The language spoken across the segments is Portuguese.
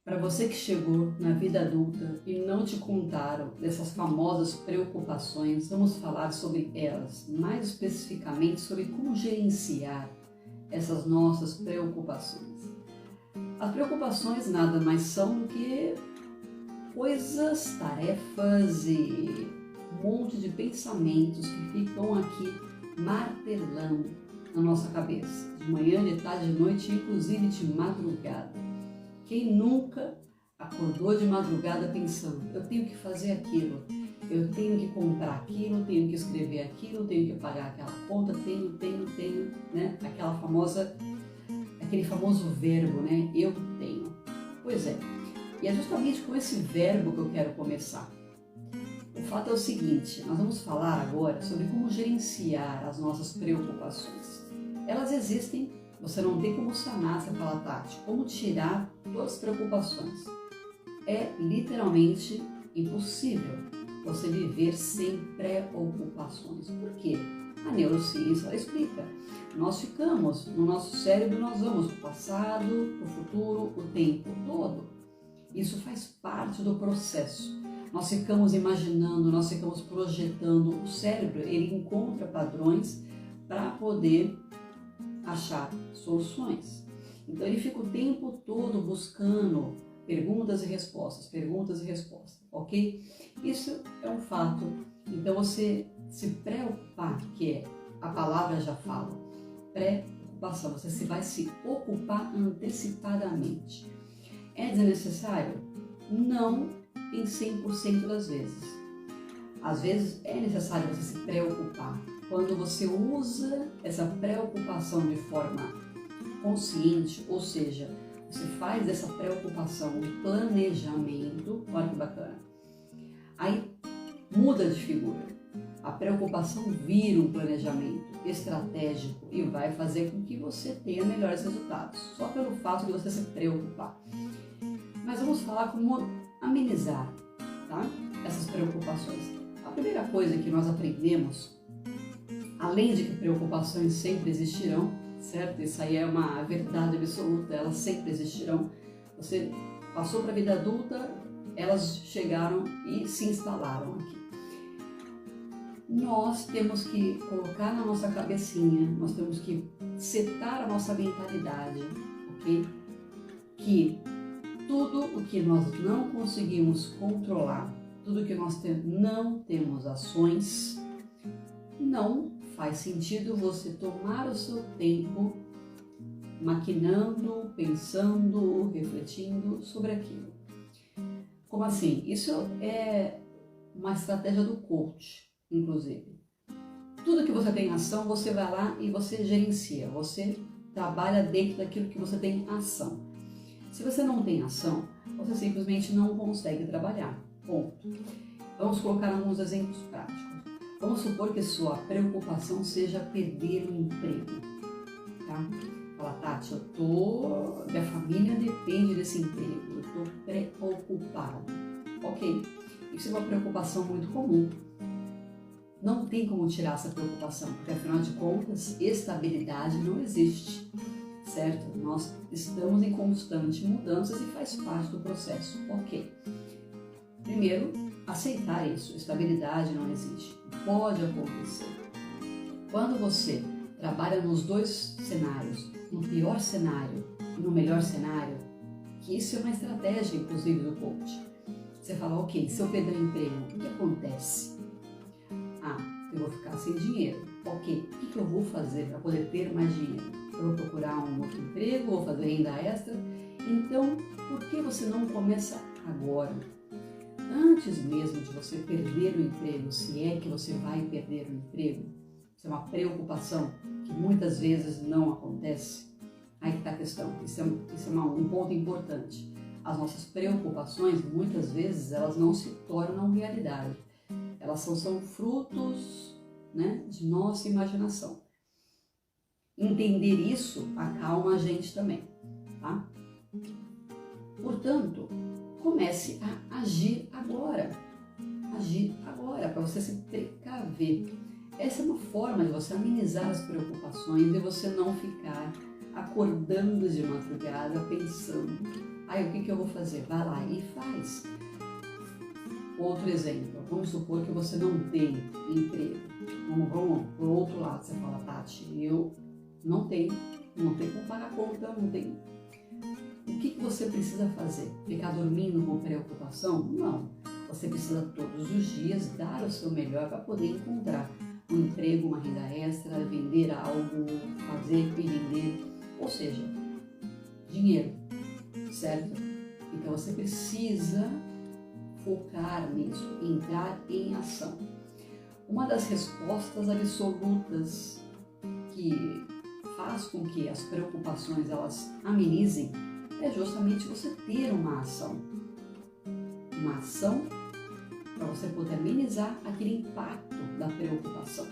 Para você que chegou na vida adulta e não te contaram dessas famosas preocupações, vamos falar sobre elas, mais especificamente sobre como gerenciar essas nossas preocupações. As preocupações nada mais são do que coisas, tarefas e um monte de pensamentos que ficam aqui martelando na nossa cabeça, de manhã, de tarde, de noite, inclusive de madrugada. Quem nunca acordou de madrugada pensando, eu tenho que fazer aquilo, eu tenho que comprar aquilo, tenho que escrever aquilo, tenho que pagar aquela conta, tenho, né? Aquele famoso verbo, né? Eu tenho. Pois é, e é justamente com esse verbo que eu quero começar. O fato é o seguinte, nós vamos falar agora sobre como gerenciar as nossas preocupações. Elas existem, você não tem como sanar, você fala, Tati, como tirar todas as preocupações? É literalmente impossível você viver sem preocupações. Por quê? A neurociência ela explica. Nós ficamos, no nosso cérebro, nós vamos para o passado, para o futuro, o tempo todo. Isso faz parte do processo. Nós ficamos imaginando, nós ficamos projetando. O cérebro, ele encontra padrões para poder achar soluções. Então ele fica o tempo todo buscando perguntas e respostas, ok? Isso é um fato. Então você se preocupar, que é, a palavra já fala, preocupação, você vai se ocupar antecipadamente. É desnecessário? Não em 100% das vezes. Às vezes é necessário você se preocupar. Quando você usa essa preocupação de forma consciente, ou seja, você faz dessa preocupação um planejamento, olha que bacana, aí muda de figura. A preocupação vira um planejamento estratégico e vai fazer com que você tenha melhores resultados, só pelo fato de você se preocupar. Mas vamos falar como amenizar, tá? Essas preocupações. A primeira coisa que nós aprendemos, além de que preocupações sempre existirão, certo? Isso aí é uma verdade absoluta, elas sempre existirão. Você passou para a vida adulta, elas chegaram e se instalaram aqui. Nós temos que colocar na nossa cabecinha, nós temos que setar a nossa mentalidade, ok? Que tudo o que nós não conseguimos controlar, tudo que nós não temos ações, não faz sentido você tomar o seu tempo maquinando, pensando, refletindo sobre aquilo. Como assim? Isso é uma estratégia do coach, inclusive. Tudo que você tem ação, você vai lá e você gerencia, você trabalha dentro daquilo que você tem ação. Se você não tem ação, você simplesmente não consegue trabalhar. Ponto. Vamos colocar alguns exemplos práticos. Vamos supor que sua preocupação seja perder o emprego, tá? Fala, Tati, minha família depende desse emprego, eu estou preocupada. Ok, isso é uma preocupação muito comum. Não tem como tirar essa preocupação, porque afinal de contas, estabilidade não existe, certo? Nós estamos em constante mudanças e faz parte do processo, ok. Primeiro, aceitar isso, estabilidade não existe. Pode acontecer. Quando você trabalha nos dois cenários, no pior cenário e no melhor cenário, que isso é uma estratégia, inclusive, do coach. Você fala, ok, se eu perder o emprego, o que acontece? Eu vou ficar sem dinheiro. Ok, o que eu vou fazer para poder ter mais dinheiro? Eu vou procurar um outro emprego, vou fazer renda extra. Então, por que você não começa agora? Antes mesmo de você perder o emprego, se é que você vai perder o emprego, isso é uma preocupação que muitas vezes não acontece. Aí que está a questão, isso é um ponto importante. As nossas preocupações, muitas vezes, elas não se tornam realidade. Elas são frutos, né, de nossa imaginação. Entender isso acalma a gente também, tá? Portanto, comece a agir agora. Agir agora, para você se precaver. Essa é uma forma de você amenizar as preocupações e você não ficar acordando de madrugada pensando Aí o que eu vou fazer? Vai lá e faz. Outro exemplo, vamos supor que você não tem emprego. Vamos para o outro lado, você fala, Tati, eu não tenho como pagar a conta, não tenho. O que você precisa fazer? Ficar dormindo com preocupação? Não. Você precisa todos os dias dar o seu melhor para poder encontrar um emprego, uma renda extra, vender algo, fazer e vender, ou seja, dinheiro, certo? Então você precisa focar nisso, entrar em ação. Uma das respostas absolutas que faz com que as preocupações elas amenizem é justamente você ter uma ação. Uma ação para você poder amenizar aquele impacto da preocupação.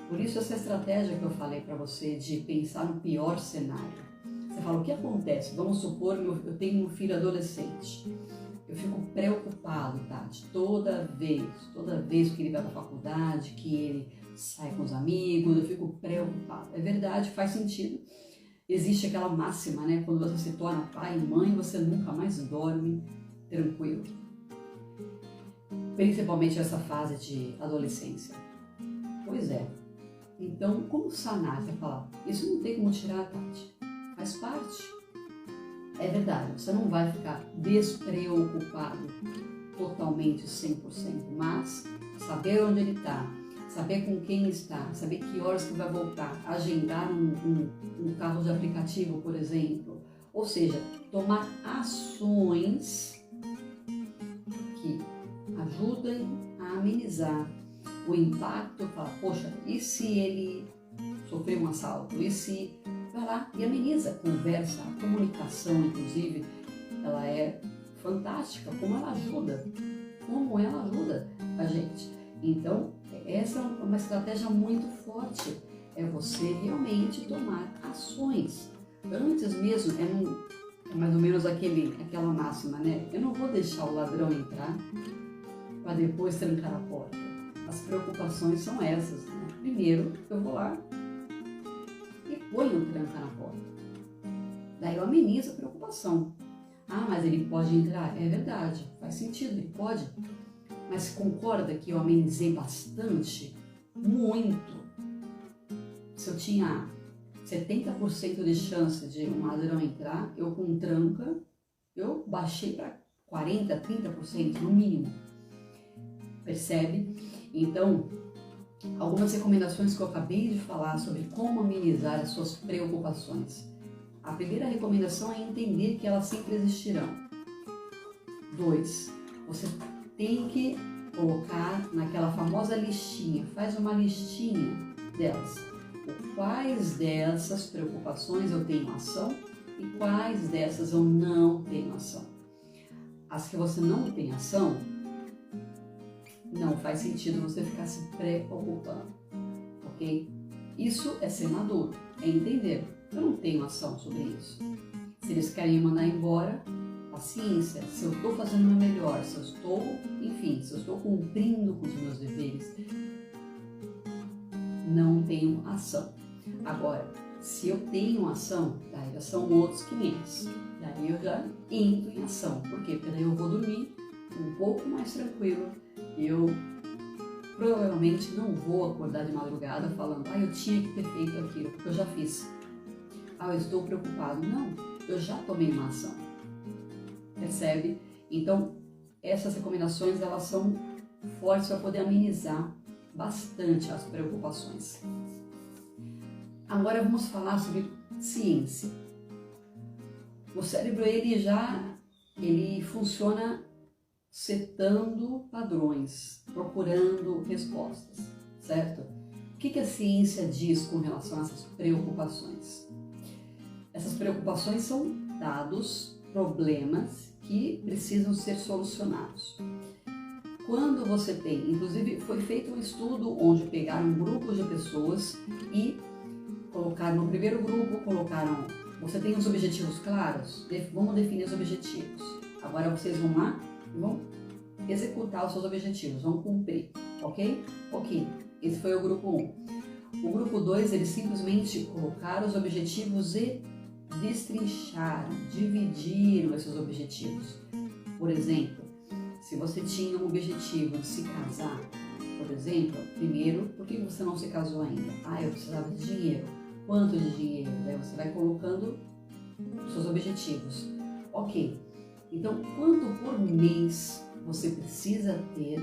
Por isso essa estratégia que eu falei para você de pensar no pior cenário. Você fala, o que acontece? Vamos supor que eu tenho um filho adolescente. Eu fico preocupado, Tati, toda vez que ele vai para a faculdade, que ele sai com os amigos, eu fico preocupado. É verdade, faz sentido. Existe aquela máxima, né? Quando você se torna pai e mãe, você nunca mais dorme tranquilo. Principalmente essa fase de adolescência. Pois é. Então, como sanar? Você fala, isso não tem como tirar, Tati. Faz parte. É verdade, você não vai ficar despreocupado totalmente 100%, mas saber onde ele está, saber com quem está, saber que horas que vai voltar, agendar um carro de aplicativo, por exemplo. Ou seja, tomar ações que ajudem a amenizar o impacto. Falar, poxa, e se ele sofreu um assalto? E se... Vai lá e ameniza, conversa, a comunicação, inclusive, ela é fantástica, como ela ajuda a gente. Então, essa é uma estratégia muito forte, é você realmente tomar ações. Antes mesmo, é mais ou menos aquela máxima, né? Eu não vou deixar o ladrão entrar para depois trancar a porta. As preocupações são essas, né? Primeiro, eu vou lá e ponho o tranca na porta. Daí eu amenizo a preocupação. Ah, mas ele pode entrar? É verdade, faz sentido, ele pode. Mas concorda que eu amenizei bastante? Muito. Se eu tinha 70% de chance de um ladrão entrar, eu com tranca, eu baixei para 40%, 30% no mínimo. Percebe? Então, algumas recomendações que eu acabei de falar sobre como amenizar as suas preocupações. A primeira recomendação é entender que elas sempre existirão. 2. Você tem que colocar naquela famosa listinha, faz uma listinha delas. Quais dessas preocupações eu tenho ação e quais dessas eu não tenho ação. As que você não tem ação, não faz sentido você ficar se preocupando, ok? Isso é ser maduro, é entender. Eu não tenho ação sobre isso. Se eles querem me mandar embora, paciência. Se eu estou fazendo o meu melhor, se eu estou cumprindo com os meus deveres, não tenho ação. Agora, se eu tenho ação, daí já são outros 500. Daí eu já entro em ação. Por quê? Porque daí eu vou dormir um pouco mais tranquilo. Eu provavelmente não vou acordar de madrugada falando, eu tinha que ter feito aquilo, porque eu já fiz. Eu estou preocupado. Não, eu já tomei uma ação. Percebe? Então, essas recomendações, elas são fortes para poder amenizar bastante as preocupações. Agora vamos falar sobre ciência. O cérebro, ele funciona setando padrões, procurando respostas, certo? O que a ciência diz com relação a essas preocupações? Essas preocupações são dados, problemas que precisam ser solucionados. Quando você tem, inclusive foi feito um estudo onde pegaram grupos de pessoas e colocaram no primeiro grupo, você tem os objetivos claros? Vamos definir os objetivos. Agora vocês vão lá e vão executar os seus objetivos, vão cumprir, ok? Ok, esse foi o grupo 1. O grupo 2, eles simplesmente colocaram os objetivos e destrinchar, dividir esses objetivos. Por exemplo, se você tinha um objetivo de se casar, por exemplo, primeiro, por que você não se casou ainda? Eu precisava de dinheiro. Quanto de dinheiro? Daí você vai colocando os seus objetivos. Ok, então quanto por mês você precisa ter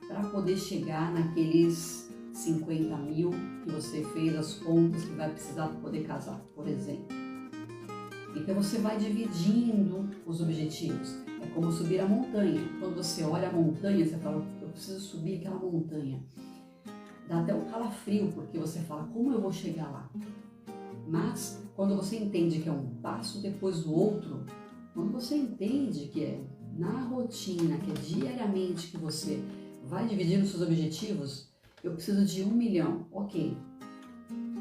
para poder chegar naqueles 50 mil que você fez as contas que vai precisar para poder casar, por exemplo? Então você vai dividindo os objetivos. É como subir a montanha. Quando você olha a montanha, você fala, eu preciso subir aquela montanha. Dá até um calafrio, porque você fala, como eu vou chegar lá? Mas quando você entende que é um passo depois do outro, quando você entende que é na rotina, que é diariamente que você vai dividir os seus objetivos, eu preciso de 1 milhão, ok.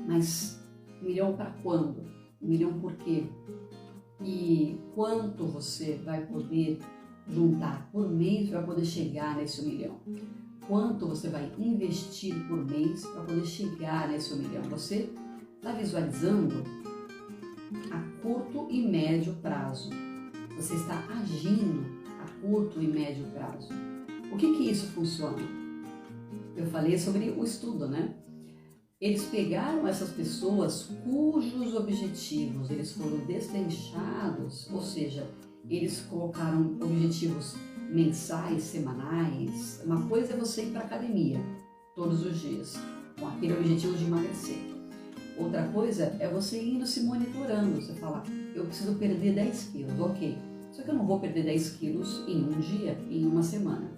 Mas 1 milhão para quando? 1 milhão por quê? E quanto você vai poder juntar por mês para poder chegar nesse 1 milhão? Quanto você vai investir por mês para poder chegar nesse 1 milhão? Você está visualizando a curto e médio prazo. Você está agindo a curto e médio prazo. O que isso funciona? Eu falei sobre o estudo, né? Eles pegaram essas pessoas cujos objetivos eles foram destrinchados, ou seja, eles colocaram objetivos mensais, semanais. Uma coisa é você ir para a academia todos os dias, com aquele objetivo de emagrecer. Outra coisa é você indo se monitorando. Você fala, eu preciso perder 10 quilos, ok. Só que eu não vou perder 10 quilos em um dia, em uma semana.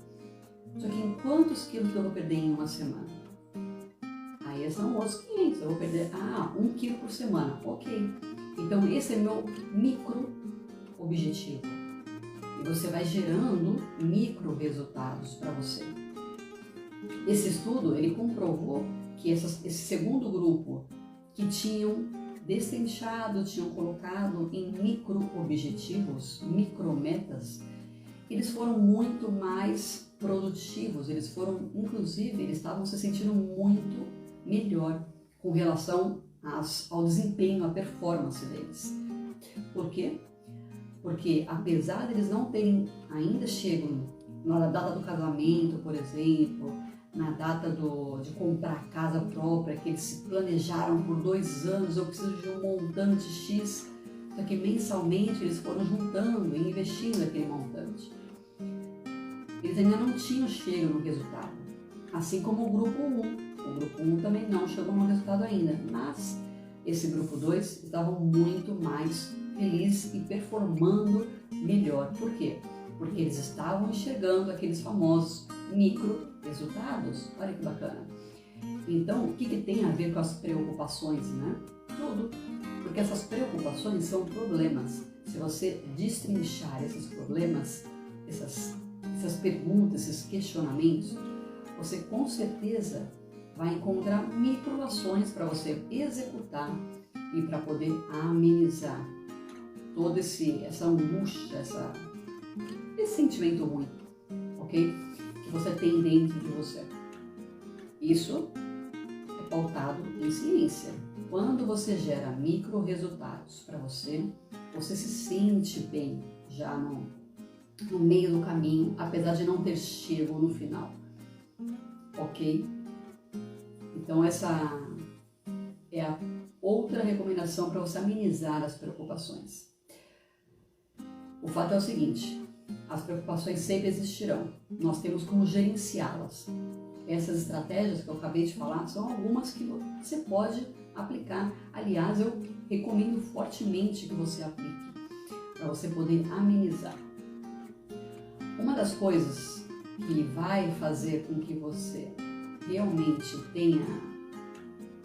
Só que em quantos quilos eu vou perder em uma semana? Aí são outros 500, eu vou perder 1 quilo por semana, ok. Então esse é meu micro objetivo. E você vai gerando micro resultados para você. Esse estudo, ele comprovou que esse segundo grupo que tinham destrinchado, tinham colocado em micro objetivos, micrometas, eles foram muito mais produtivos, eles estavam se sentindo muito melhor com relação ao desempenho, à performance deles. Por quê? Porque apesar de eles não terem ainda chegado na data do casamento, por exemplo, na data de comprar casa própria, que eles se planejaram por 2 anos, eu preciso de um montante X, só que mensalmente eles foram juntando e investindo aquele montante. Eles ainda não tinham chego no resultado, assim como o grupo 1. O grupo 1 também não chegou no resultado ainda, mas esse grupo 2 estavam muito mais felizes e performando melhor. Por quê? Porque eles estavam enxergando aqueles famosos micro resultados. Olha que bacana. Então, o que tem a ver com as preocupações, né? Tudo. Porque essas preocupações são problemas. Se você destrinchar esses problemas, essas perguntas, esses questionamentos, você com certeza vai encontrar microações para você executar e para poder amenizar toda essa angústia, esse sentimento ruim, ok? Que você tem dentro de você. Isso é pautado em ciência. Quando você gera micro resultados para você, você se sente bem já no meio do caminho, apesar de não ter chego no final, ok? Então essa é a outra recomendação para você amenizar as preocupações. O fato é o seguinte, as preocupações sempre existirão, nós temos como gerenciá-las. Essas estratégias que eu acabei de falar são algumas que você pode aplicar. Aliás, eu recomendo fortemente que você aplique, para você poder amenizar. Uma das coisas que vai fazer com que você realmente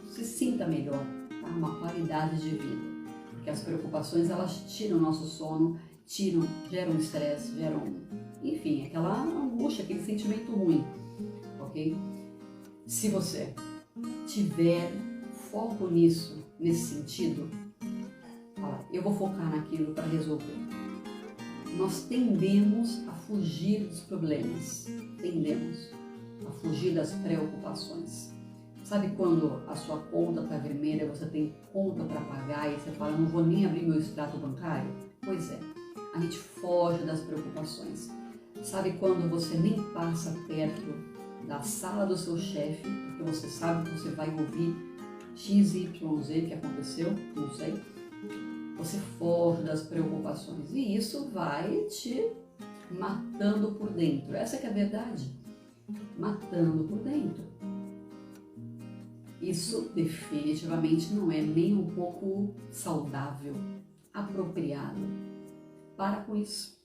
se sinta melhor, tá? Uma qualidade de vida. Porque as preocupações, elas tiram o nosso sono, geram estresse, enfim, aquela angústia, aquele sentimento ruim, ok? Se você tiver foco nisso, nesse sentido, fala, eu vou focar naquilo para resolver. Nós tendemos a fugir dos problemas, tendemos a fugir das preocupações. Sabe quando a sua conta está vermelha, você tem conta para pagar e você fala, não vou nem abrir meu extrato bancário? Pois é, a gente foge das preocupações. Sabe quando você nem passa perto da sala do seu chefe, porque você sabe que você vai ouvir XYZ que aconteceu? Não sei. Você foge das preocupações e isso vai te matando por dentro. Essa que é a verdade. Matando por dentro. Isso definitivamente não é nem um pouco saudável, apropriado. Para com isso.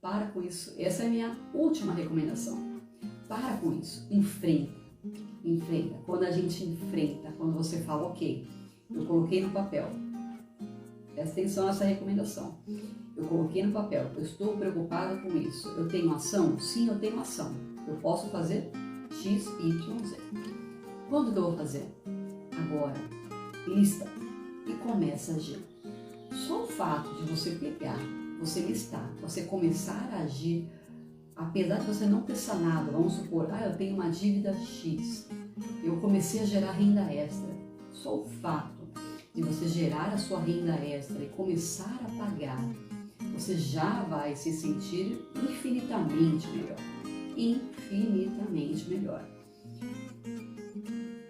Para com isso. Essa é a minha última recomendação. Para com isso. Enfrenta. Enfrenta. Quando a gente enfrenta, quando você fala, ok, eu coloquei no papel. Presta atenção nessa recomendação. Eu coloquei no papel, eu estou preocupada com isso. Eu tenho ação? Sim, eu tenho ação. Eu posso fazer X, Y, Z. Quando que eu vou fazer? Agora. Lista. E começa a agir. Só o fato de você pegar, você listar, você começar a agir, apesar de você não ter sanado, vamos supor, eu tenho uma dívida X, eu comecei a gerar renda extra. Só o fato de você gerar a sua renda extra e começar a pagar, você já vai se sentir infinitamente melhor. Infinitamente melhor.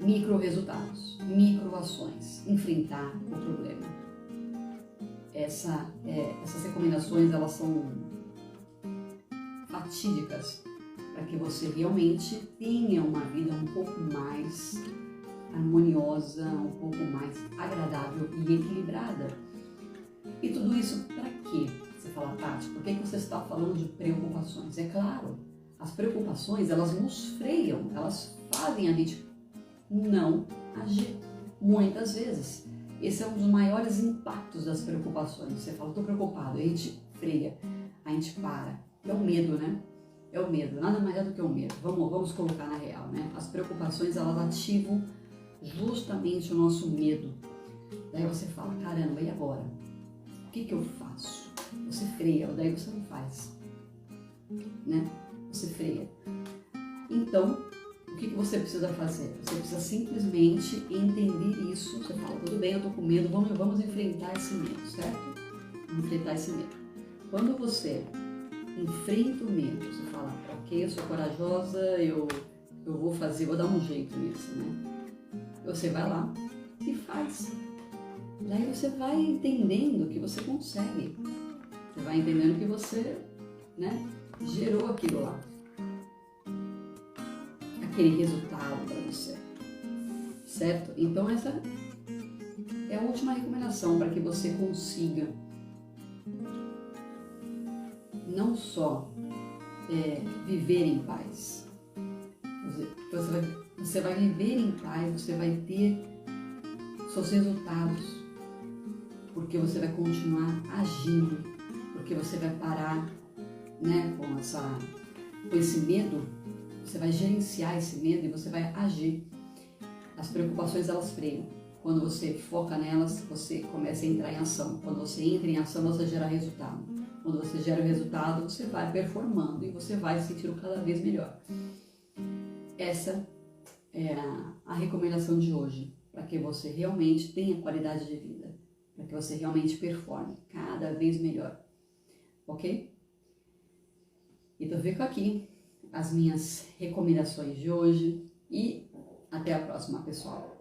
Micro resultados, micro ações, enfrentar o problema. Essas recomendações, elas são fatídicas para que você realmente tenha uma vida um pouco mais harmoniosa, um pouco mais agradável e equilibrada. E tudo isso para quê? Você fala, Tati, por que você está falando de preocupações? É claro, as preocupações, elas nos freiam, elas fazem a gente não agir, muitas vezes. Esse é um dos maiores impactos das preocupações. Você fala, estou preocupado, a gente freia, a gente para. É o medo, né? É o medo, nada mais é do que o medo. Vamos colocar na real, né? As preocupações, elas ativam justamente o nosso medo. Daí você fala, caramba, e agora? O que eu faço? Você freia, daí você não faz, né? Você freia. Então, o que você precisa fazer? Você precisa simplesmente entender isso. Você fala, tudo bem, eu tô com medo, vamos enfrentar esse medo, certo? Vamos enfrentar esse medo. Quando você enfrenta o medo, você fala, ok, eu sou corajosa, eu vou fazer, vou dar um jeito nisso, né? Você vai lá e faz. Daí você vai entendendo que você consegue. Você vai entendendo que você, né, gerou aquilo lá. Aquele resultado para você. Certo? Então essa é a última recomendação para que você consiga não só viver em paz. Você vai viver em paz, você vai ter seus resultados, porque você vai continuar agindo, porque você vai parar, né, com esse medo, você vai gerenciar esse medo e você vai agir. As preocupações, elas freiam. Quando você foca nelas, você começa a entrar em ação. Quando você entra em ação, você gera resultado. Quando você gera o resultado, você vai performando e você vai se sentir cada vez melhor. Essa é a recomendação de hoje, para que você realmente tenha qualidade de vida, para que você realmente performe cada vez melhor, ok? Então fico aqui as minhas recomendações de hoje e até a próxima, pessoal.